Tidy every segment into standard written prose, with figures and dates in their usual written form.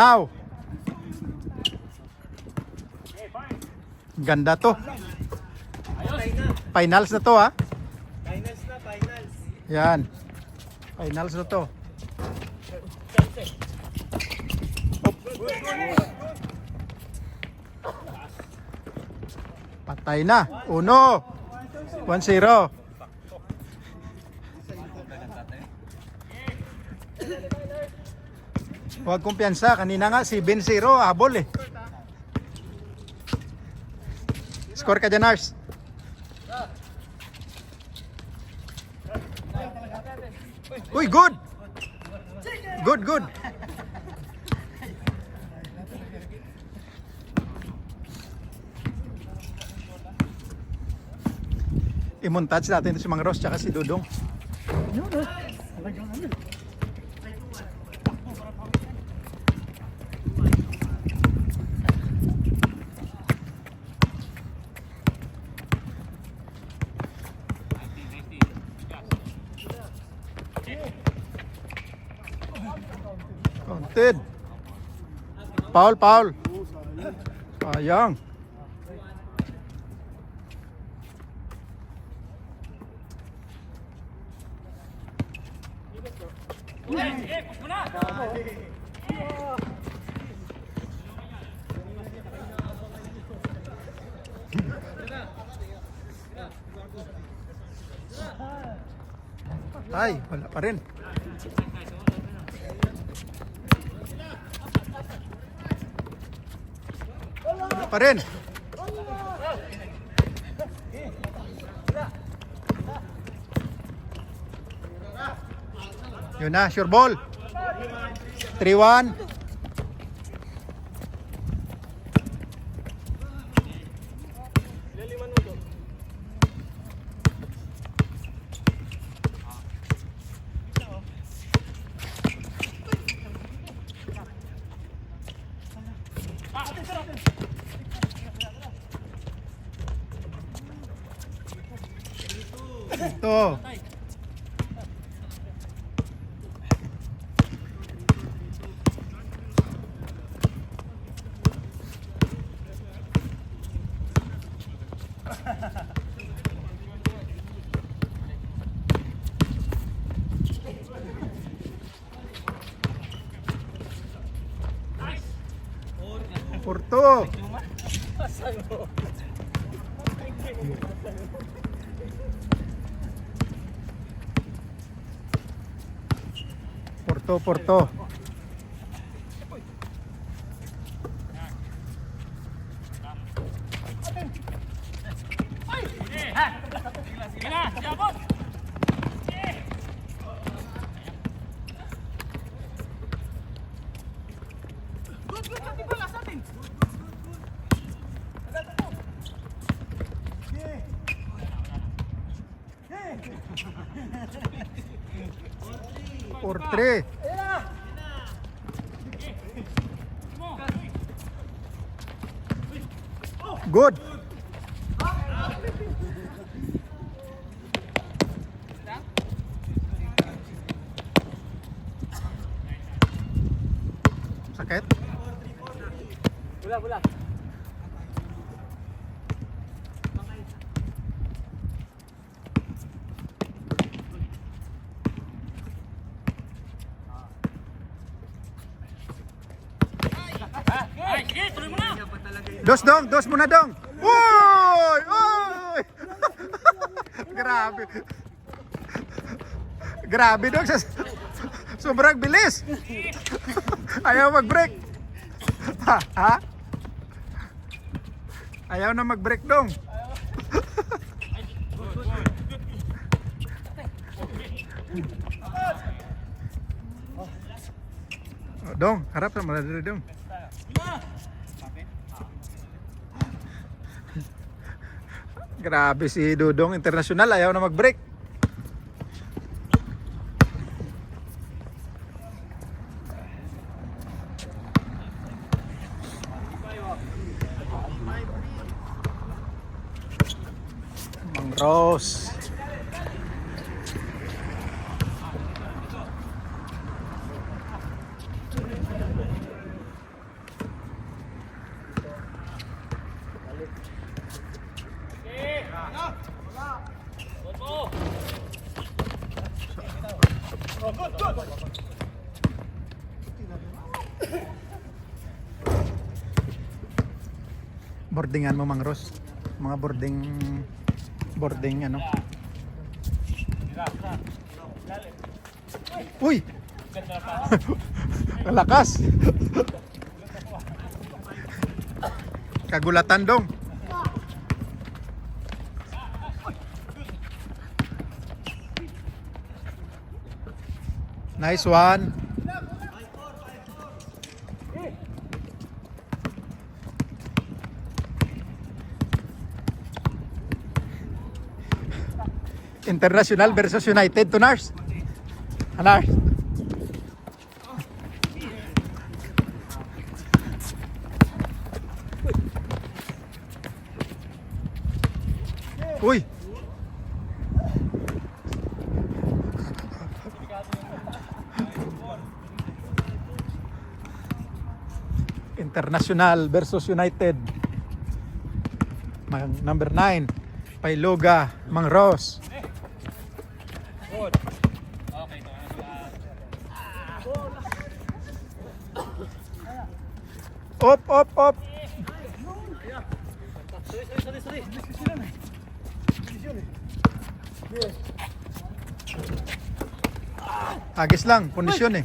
Now. Ganda to. Finals na to ha. Finals na, finals. Yan. Finals na to. Patay na. 1-0. Huwag kumpiyansa. Kanina nga 7-0. Habol eh. Score ka dyan, Ars. Uy, good. Good. I-montage natin si Mang Ross tsaka si Dudong. Counted. Foul. Sayang. Ay, wala pa rin. Wala pa rin. Yun na, sure ball. 3-1. Ito. Porto. Porto. Por 3. Good. Sakit. Bola. Dos muna dong. Uy! Grabe dong. Sobrang bilis. Ayaw mag-break. Ha? Ayaw na mag-break dong. Dong, harap na maladiri dong. Grabe si Dudong International, ayaw na mag-break. Mang Ross. Boardingan mo, Mang Ros. Mga boarding ano. Uy! Lakas! Kagulatan dong. Nice one. International versus United to Nars. Nars. Uy. International versus United. Number 9, Pailoga, Mang Ros. Op. Agis lang, kondisyon eh.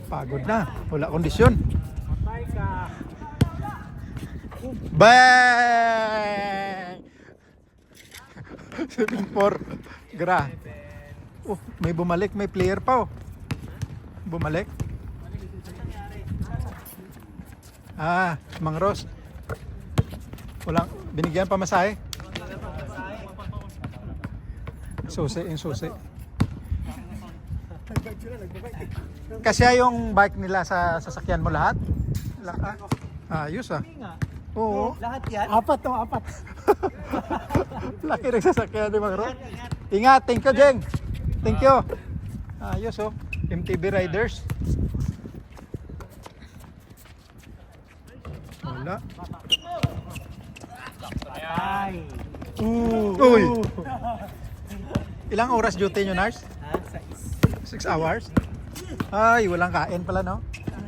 Pagod na, wala kondisyon. Bang! 7-4. Gra. May bumalik, may player pa oh. Bumalik. Mang Ros. Walang binigyan pa masahe. Susi. Kasi yung bike nila sa sasakyan mo lahat? Ayos ah. Oo. Lahat yan? Apat. Laki ng sasakyan ni Mang Ros. Ingat, thank you, Jeng. Thank you. Ayos oh. MTB Riders. Wala. Ay. Uy. Ilang oras duty nyo, Nars? 6 hours? Ay, walang kain pala, no?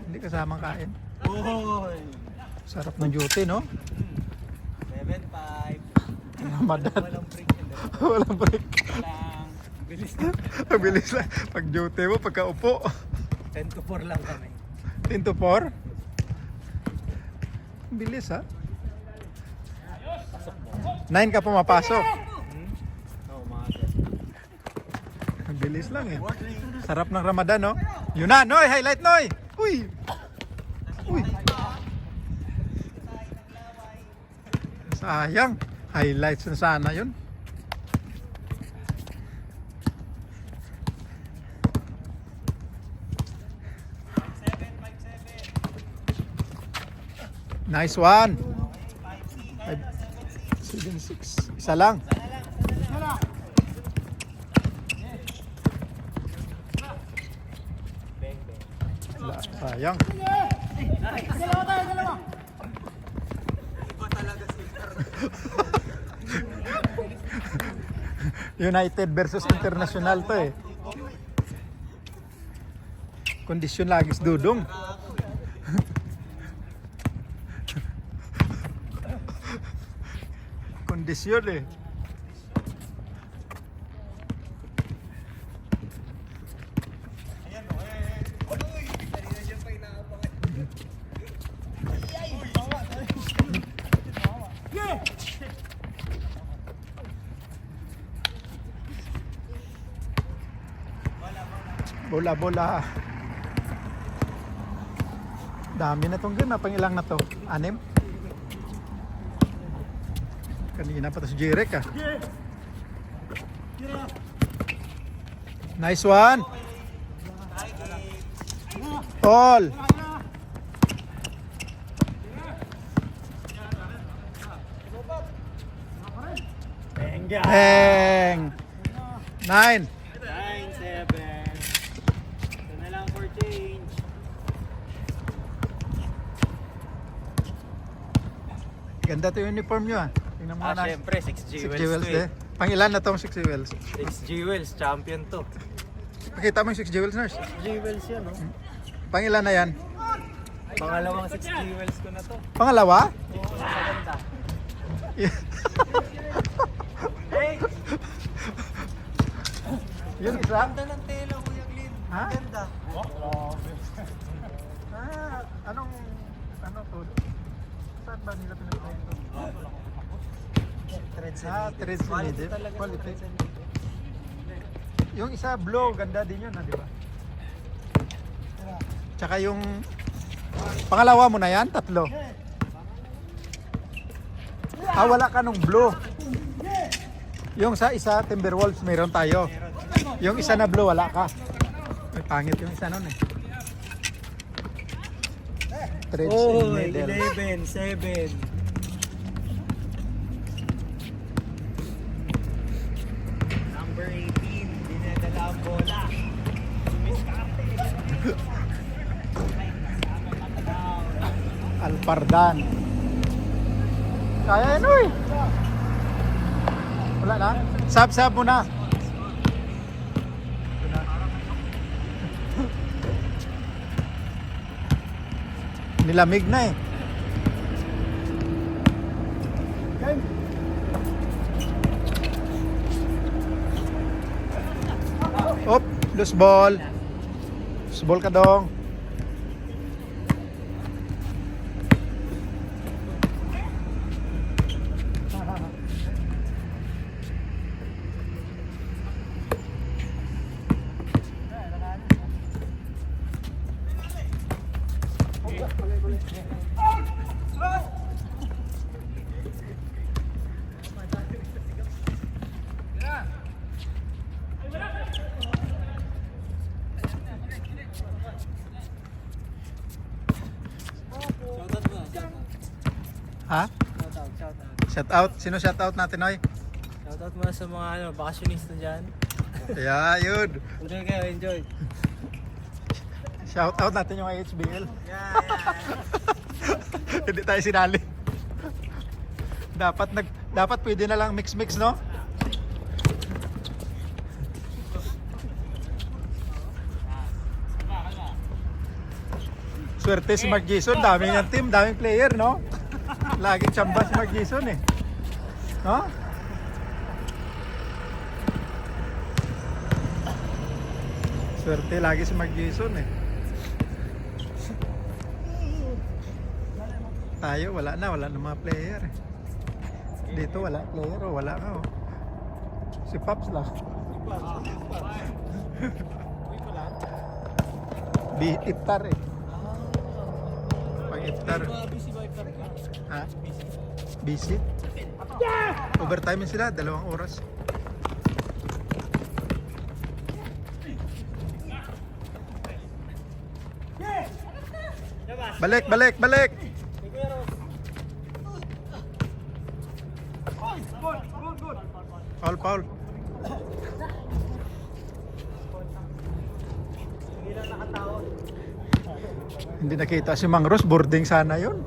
Hindi kasamang kain. Sarap ng duty, no? 7-5. Ramadan. Walang break. Walang break. Bilis. Bilis lang. Pag duty mo, pagka-upo. 10-4 lang kami. 10 to 4? Bilis, ha? 9 ka pumapasok. Umaga. Ang bilis lang eh. Sarap ng Ramadan, no? Yun na, Noy! Highlight, Noy! Uy! Sayang. Highlights na sana yun. Nice one. 5-7-6. Isa lang. Sayang. Dalawa. United versus International to eh. Kondisyon lagis dudong. Kondisyon eh. Bola. Dami na tong game. Pang ilang na to? 6? Kanina pa to si Jirek ah. Nice one. All. Bang. 9. 9-7. Ito na lang for change. Ganda to yung uniform nyo ah. Tingnan mo na. Syempre, 6 6 jewels jewels to eh. Pang ilan na tong 6 jewels? 6 jewels, champion to. Pakita mo yung 6 jewels, nurse. Jewels yan, no? Pang ilan na yan? Pangalawang 6 jewels ko na to. Pangalawa? Oo, maganda. Yung isa? Ganda ng tela, Kuya Glyn. Ha? Ganda. Ano to? Saan ba nila pinag-try ito? Threads Threads and needed. talaga. Quality. Yung isa blue, ganda din yun, di ba? Tsaka yung pangalawa mo na yan, tatlo. Wala ka nung blue. Yung sa isa, Timberwolves, mayroon tayo. Yung isa na blue, wala ka. May pangit yung isa nun eh. Threads Oh, and needle. 11, 7. Number 18, dinadala ang bola. Alpardan. Kaya yan uy. Wala na? Sab-sab mo na. Nilamig na eh. Op, loose ball. Loose ball ka dong. Ha? Shout out. Sino shout out natin, Oy? Shoutout muna sa mga vacationista dyan. Yeah, yun. Enjoy kayo, enjoy. Shout out natin yung IHBL. Yeah. Hindi tayo sinali. Dapat pwede na lang mix-mix, no? Swerte si Mark Jason, dami ng team, daming player, no? Laging tsamba si Mark Jason eh. No? Swerte lagi si Mark Jason eh. Tayo wala na mga player eh. Dito wala player o wala ka oh. Si Paps lang. Iftar eh. Pag iftar. Ha? Busy? Overtime sila, 2 oras. Balik! Foul. Hindi nakita si Mang Ros, boarding sana yun.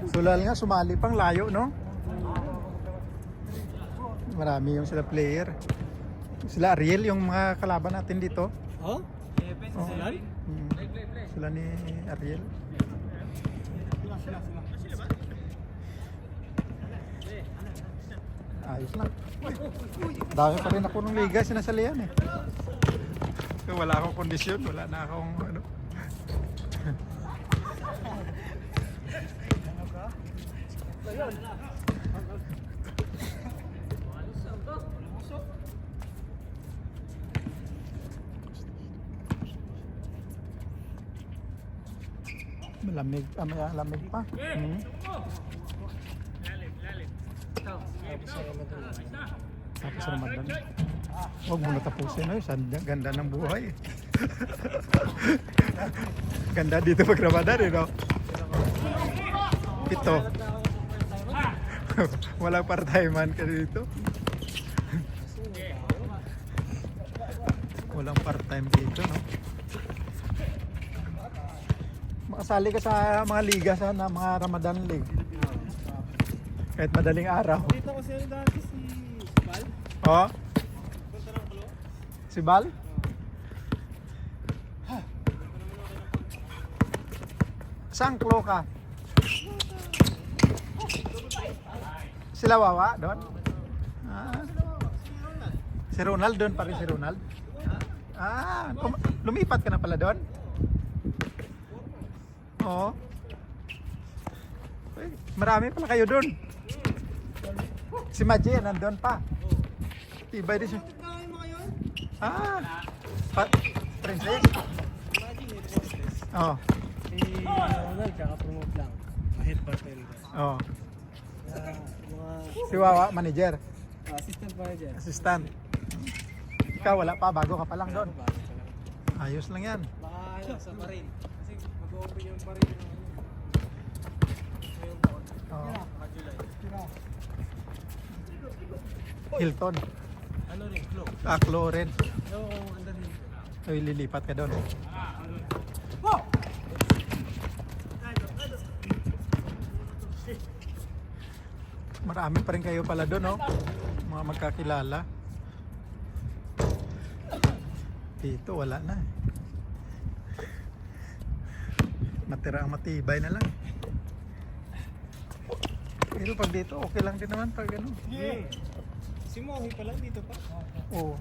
Sulal nga, sumali pang layo, no? Marami yung sila player. Sila Ariel, yung mga kalaban natin dito. Oh? Oh. Sila ni Ariel. Ayos lang. Dami pa rin ako ng liga, sinasalihan eh. Wala akong kondisyon, wala na akong ano. Malamig, may lamig pa. Tapos Ramadan. Huwag mo na tapusin. Ay, ganda ng buhay. Ganda dito pag Ramadan, eh, no? Ito. Walang part-timean ka dito. Walang part-time dito, no? Makasali ka sa mga liga sana, mga Ramadan League. Kahit madaling araw. Dito kasi yung dati si Bal. Oh? Si Bal? Saan klo ka? Sila Wawa doon? Ah. Si Ronald doon pa rin si Ronald? Ah, lumipat ka na pala doon? Oo. Uy, marami pala kayo doon. Si Maji nandun pa. Tibay din siya. Ah, princess? Oo. Si Ronald, kaka-promote lang. Head bartender. Oo. Mga Si Wawa, manager. assistant manager. Assistant. Ikaw wala pa, bago ka pa lang doon. Bago pa lang. Ayos lang yan. Baka ano, sa Parin. Kasi mag-open yung Parin yung ngayong taon. Oo. July. Hilton. Ano rin, Flo? Aklo rin. Yung under Hilton. So, ililipat ka doon. Marami pa rin kayo pala doon, no? Mga magkakilala. Dito, wala na. Matira ang matibay na lang. Pero pag dito, okay lang din naman pag ano. Yeah. Si Mohi pa lang dito pa. Oo.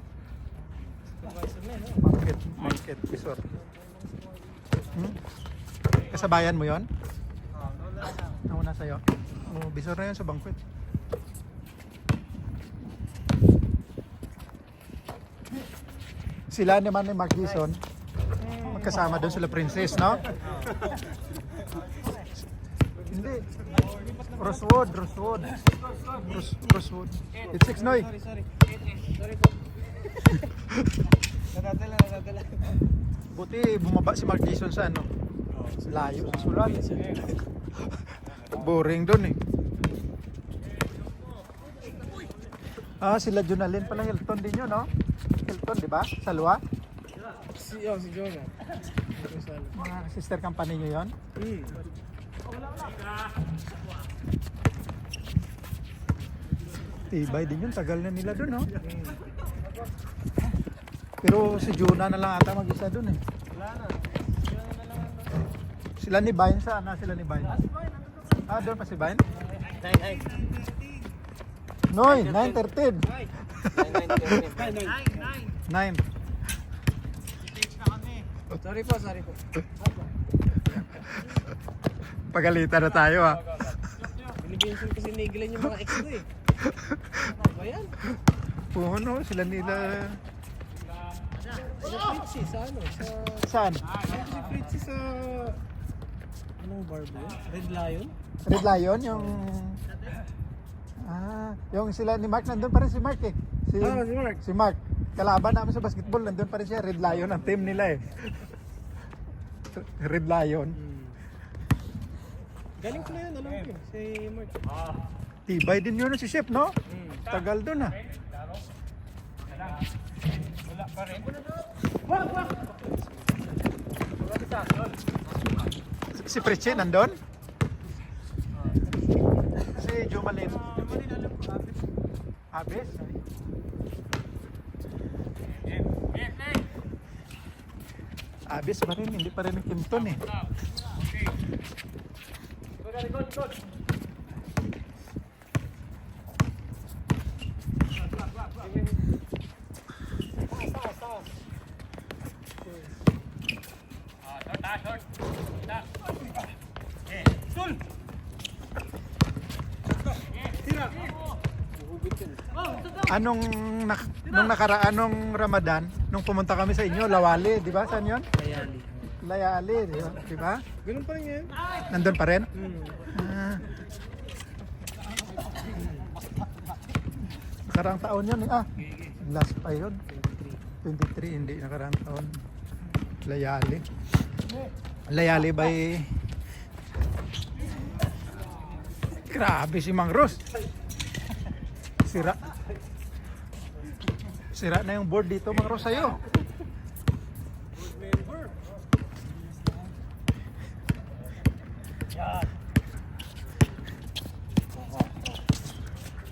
Supervisor na, no? Market resort. Hmm? Kasabayan mo yon? Nauna sa'yo? Oo, bisor na yun sa banquet. Sila naman ni Mark Gison, magkasama doon sila princess, no? Hindi. Rosewood. Rosewood. It's 6, Noy. Sorry. Sorry po. Natatala. Buti bumaba si Mark Gison sa ano? Layo. Sulat. Boring doon eh. Ah, sila Junalyn pala, Hilton din yun, no? Hilton, di ba? Salwa? Si Jonah. Mga sister company nyo yun? Tibay din yun, tagal na nila doon, no? Pero si Jonah na lang ata mag-isa doon eh. Wala na. Sila ni Vine, saan na sila ni Vine? Ah, doon pa si Vine? 9. Noy, 9:13. 9. Sorry po. Pagalitan na tayo ah. Binibinsin kasi ni Glenn yung mga ex ko eh. Ano ba yan? Puno, sila nila. Sa Fritzy, sa ano? Saan? Si Fritzy sa... Anong bar ba yun? Red Lion? Red Lion, yung... Ah, yung sila ni Mark, nandun pa rin si Mark eh. Si Mark. Si Mark. Kalaban namin sa basketball, nandun pa rin siya. Red Lion ang team nila eh. Red Lion. Galing ko na yun, alam ko. Si Mark. Tibay din yun si Chef, no? Tagal dun ah. Wala pa rin. Si Preche nandun? Si Jumalin. Alam ko, Abis? Abis pa rin, hindi pa rin yung Kimpton eh. Nung nakaraan nung Ramadan, nung pumunta kami sa inyo, Lawali, di ba? Saan yun? Layali. Layali, di ba? Ganun pa rin yan. Nandun pa rin? Ah. Nakarang taon yun eh. Ah, Last pa yun. 23, hindi nakarang taon. Layali. Layali by... Grabe si Mang Ros. Sira. Sira na yung board dito, Mang Ros, sa'yo.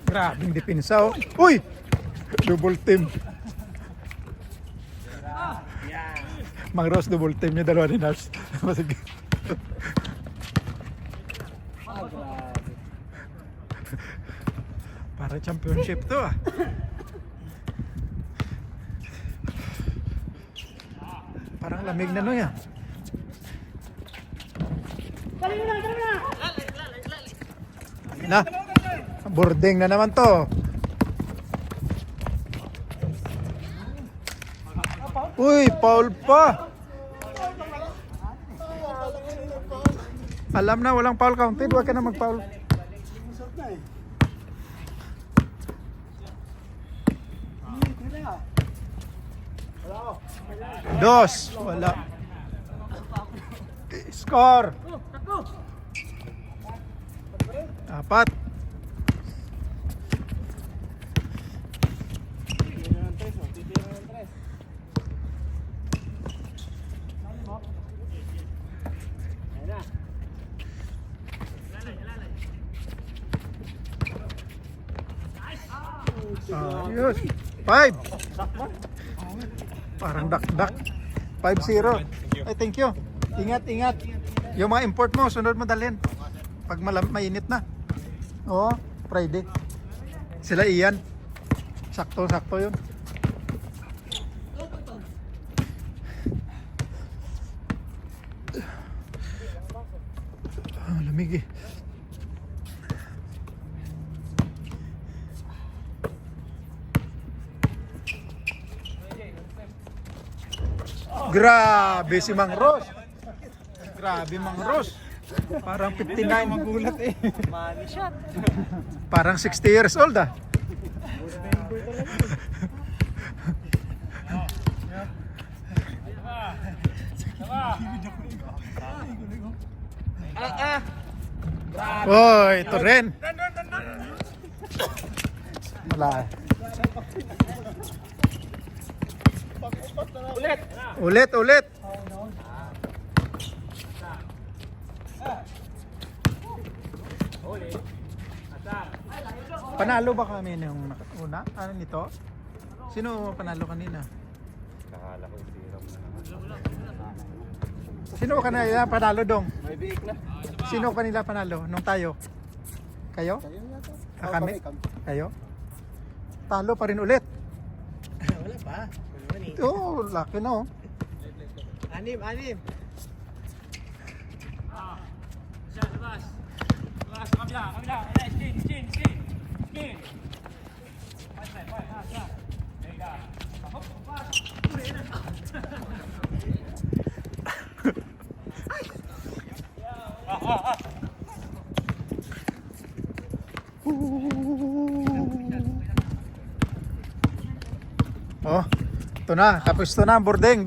Grabing depensa, oh. Uy! Double team. Mang Ros, double team niya, dalawa ni Nars. Masig. Para championship to, ah. Parang lamig na no yan. Na, boarding na naman to. Uy, foul pa. Alam na, walang foul counted. Huwag ka na mag-foul. Dos. Wala. Score. Apat. Ayos. 5. Parang dak-dak. 5-0. Ay, thank you. Ingat, ingat. Yung mga import mo, sunod mo dalhin. Pag mainit na. Oo, Friday. Sila Ian. Sakto-sakto yun. Lamig eh. Grabe si Mang Ros. Grabe Mang Ros. Parang 59 magulat eh. Money shot. Parang 60 years old ah. Oy, ito rin. Wala. Ulit. Panalo ba kami nung una? Ano nito? Sino panalo kanina? Kakala ko siram na naman. Sino kanila panalo dong? May biik na. Sino kanila panalo nung tayo? Kayo? Kayo yata. Ah, kami? Kayo? Talo pa rin ulit. Wala pa. Oh, laki na oh. Anim. Oh, ito na, tapos ito na, boarding.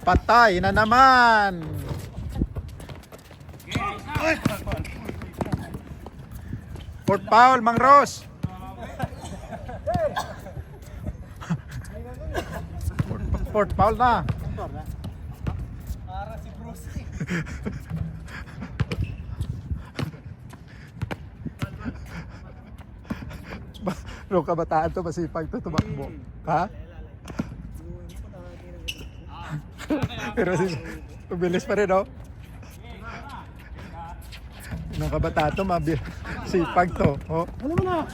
Patay na naman. Fourth foul, Mang Ros. Fourth foul na. Para si Bruce. Bro, kabataan to, masipag to tumakbo. Ha? Pero mabilis pa rin, oh. Nung kabataan to, sipag to. Oh. Ano mo na?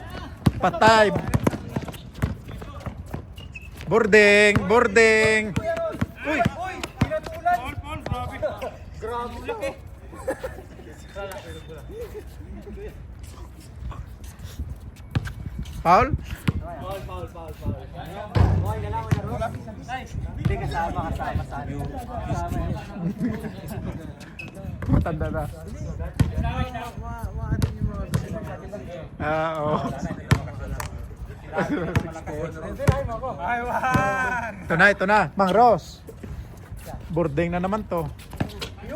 Patay. Boarding. Uy! Grabe laki. Foul? Hindi kasama sa ano. Matanda na. Oo. Ito na. Mang Ros. Boarding na naman to.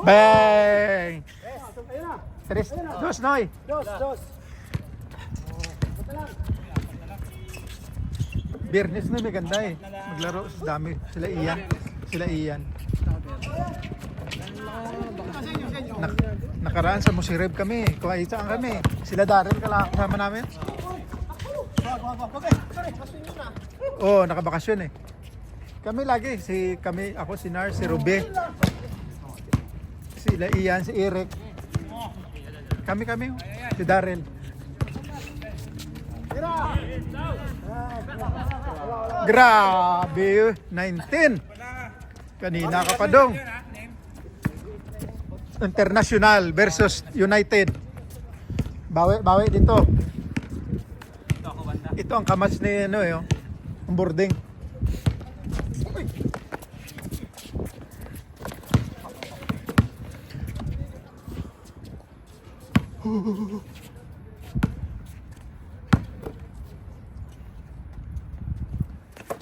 Bang! Tres, dos, Noy. Dos. Biyernes na may ganda eh. Maglaro sa dami. Sila Ian. Nakaraan sa Musirib kami. Kuwaitsaan kami. Sila Darren kasama namin. Oo, nakabakasyon eh. Kami lagi. Ako, si Nar, si Ruby. Sila Ian, si Eric. Kami. Si Darren. Grabe, 19. Kanina ka pa dong. International versus United. Bawi dito. Ito ang kamas ni ang boarding.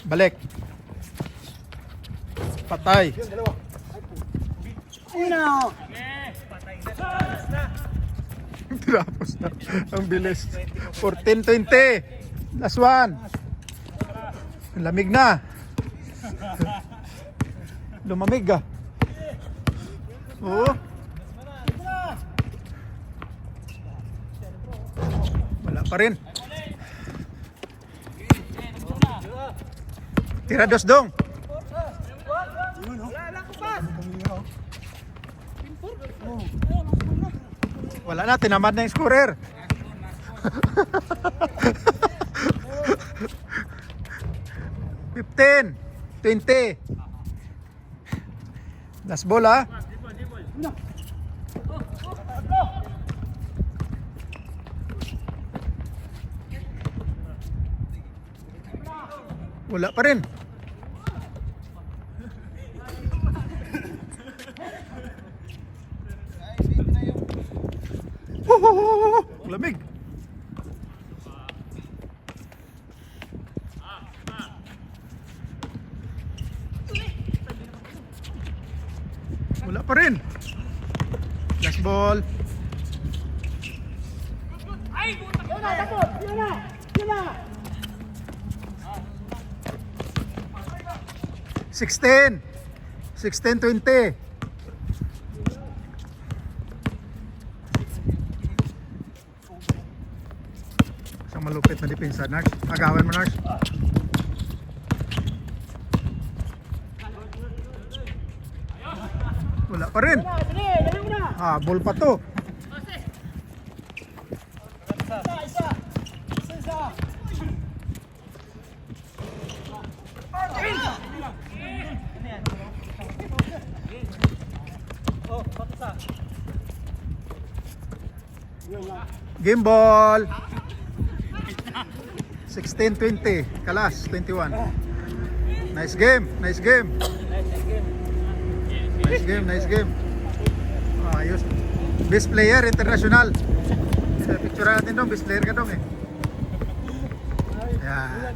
Balik. Patay. Tapos na. Ang bilis. 14-20. Last one. Ang lamig na. Lumamig ah. Oo. Wala pa rin. Tira dos dong. Wala na, tinamad na yung scorer. $15, $20. Last ball ah. Wala pa rin. Lamig. Wala pa rin. Last ball. $16, 16-20. Isang malupit na depensa, Nars. Agawan mo, Nars. Wala pa rin. Ball pa to. Game ball. 16-20. Kalas 21. Nice game. Nice game. Ayos. Best player international. Picture natin dong. Best player ka dong eh. Yan.